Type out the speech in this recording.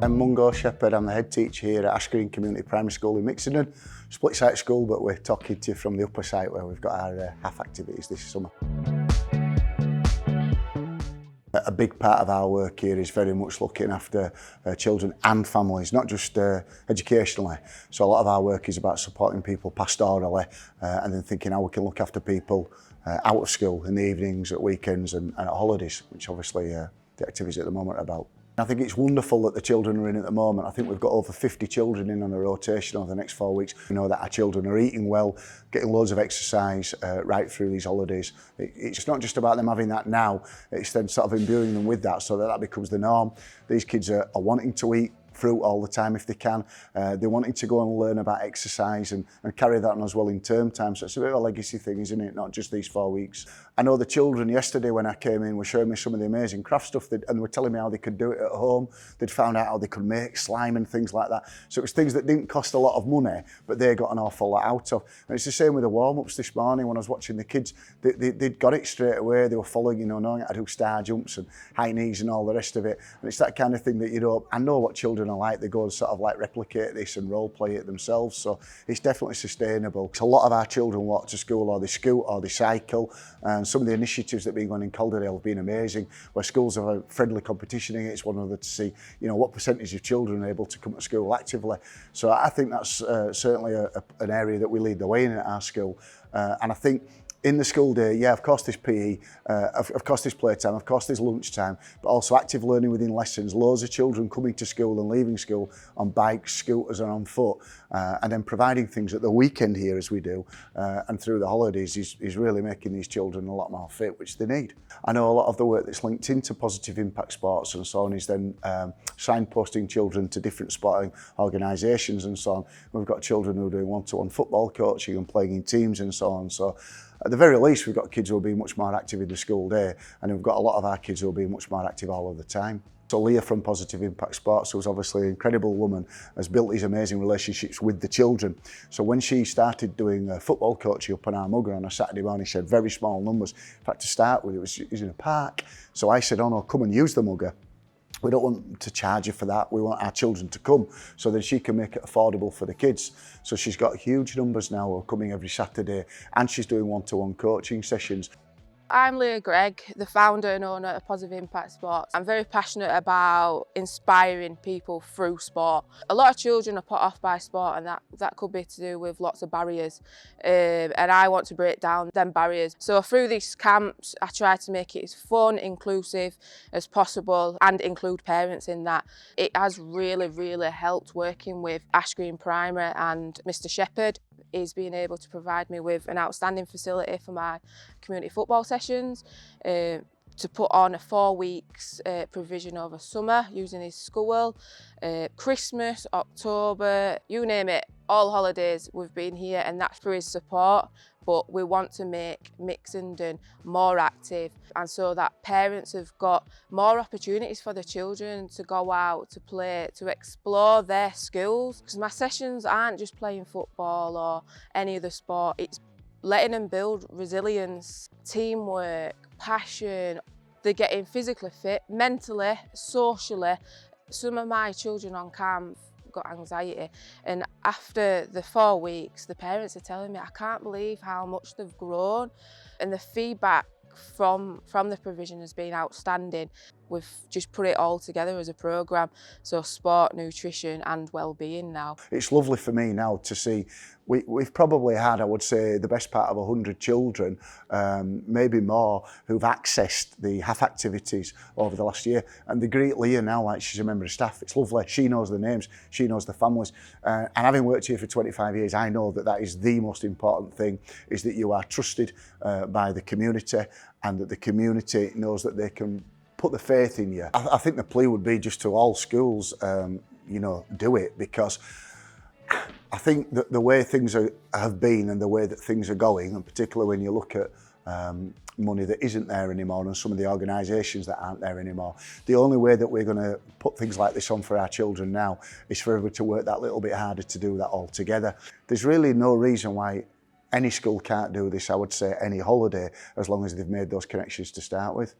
I'm Mungo Shepherd. I'm the head teacher here at Ash Green Community Primary School in Mixenden. Split site school, but we're talking to you from the upper site where we've got our half activities this summer. A big part of our work here is very much looking after children and families, not just educationally. So a lot of our work is about supporting people pastorally and then thinking how we can look after people out of school in the evenings, at weekends and at holidays, which obviously the activities at the moment are about. I think it's wonderful that the children are in at the moment. I think we've got over 50 children in on a rotation over the next 4 weeks. We know that our children are eating well, getting loads of exercise right through these holidays. It's not just about them having that now, it's then sort of imbuing them with that so that that becomes the norm. These kids are wanting to eat fruit all the time if they can. They're wanting to go and learn about exercise and carry that on as well in term time. So it's a bit of a legacy thing, isn't it? Not just these 4 weeks. I know the children yesterday when I came in were showing me some of the amazing craft stuff and were telling me how they could do it at home. They'd found out how they could make slime and things like that. So it was things that didn't cost a lot of money, but they got an awful lot out of. And it's the same with the warm-ups this morning when I was watching the kids. They'd got it straight away. They were following, knowing how to do star jumps and high knees and all the rest of it. And it's that kind of thing that I know what children are like. They go and sort of like replicate this and role play it themselves. So it's definitely sustainable. A lot of our children walk to school or they scoot or they cycle. And some of the initiatives that have been going in Calderdale have been amazing, where schools have a friendly competition against one another to see, what percentage of children are able to come to school actively. So I think that's certainly an area that we lead the way in at our school. And I think in the school day, yeah, of course there's PE, of course there's playtime, of course there's lunchtime, but also active learning within lessons. Loads of children coming to school and leaving school on bikes, scooters and on foot, and then providing things at the weekend here as we do, and through the holidays is really making these children a lot more fit, which they need. I know a lot of the work that's linked into positive impact sports and so on is then signposting children to different sporting organisations and so on. We've got children who are doing one-to-one football coaching and playing in teams and so on. So at the very least, we've got kids who will be much more active in the school day, and we've got a lot of our kids who will be much more active all of the time. So Leah from Positive Impact Sports, who's obviously an incredible woman, has built these amazing relationships with the children. So when she started doing football coaching up on our mugger on a Saturday morning, she had very small numbers. In fact, to start with, it was in a park. So I said, oh no, come and use the mugger. We don't want to charge you for that. We want our children to come so that she can make it affordable for the kids. So she's got huge numbers now who are coming every Saturday, and she's doing one-to-one coaching sessions. I'm Leah Gregg, the founder and owner of Positive Impact Sports. I'm very passionate about inspiring people through sport. A lot of children are put off by sport, and that could be to do with lots of barriers. And I want to break down them barriers. So through these camps, I try to make it as fun, inclusive as possible and include parents in that. It has really, really helped working with Ash Green Primary and Mr. Shepherd is being able to provide me with an outstanding facility for my community football sessions, to put on a 4 weeks provision over summer using his school, Christmas, October, you name it, all holidays we've been here, and that's for his support. But we want to make Mixenden more active, and so that parents have got more opportunities for the children to go out, to play, to explore their skills. Because my sessions aren't just playing football or any other sport, it's letting them build resilience, teamwork, passion. They're getting physically fit, mentally, socially. Some of my children on camp got anxiety, and after the 4 weeks the parents are telling me, I can't believe how much they've grown, and the feedback from the provision has been outstanding. We've just put it all together as a programme, so sport, nutrition and well-being now. It's lovely for me now to see we've probably had, I would say, the best part of 100 children, maybe more, who've accessed the half activities over the last year, and they greet Leah now like she's a member of staff. It's lovely. She knows the names, she knows the families, and having worked here for 25 years, I know that is the most important thing, is that you are trusted by the community, and that the community knows that they can put the faith in you. I think the plea would be just to all schools, do it, because I think that the way things have been and the way that things are going, and particularly when you look at money that isn't there anymore and some of the organisations that aren't there anymore, the only way that we're going to put things like this on for our children now is for everyone to work that little bit harder to do that all together. There's really no reason why any school can't do this, I would say, any holiday, as long as they've made those connections to start with.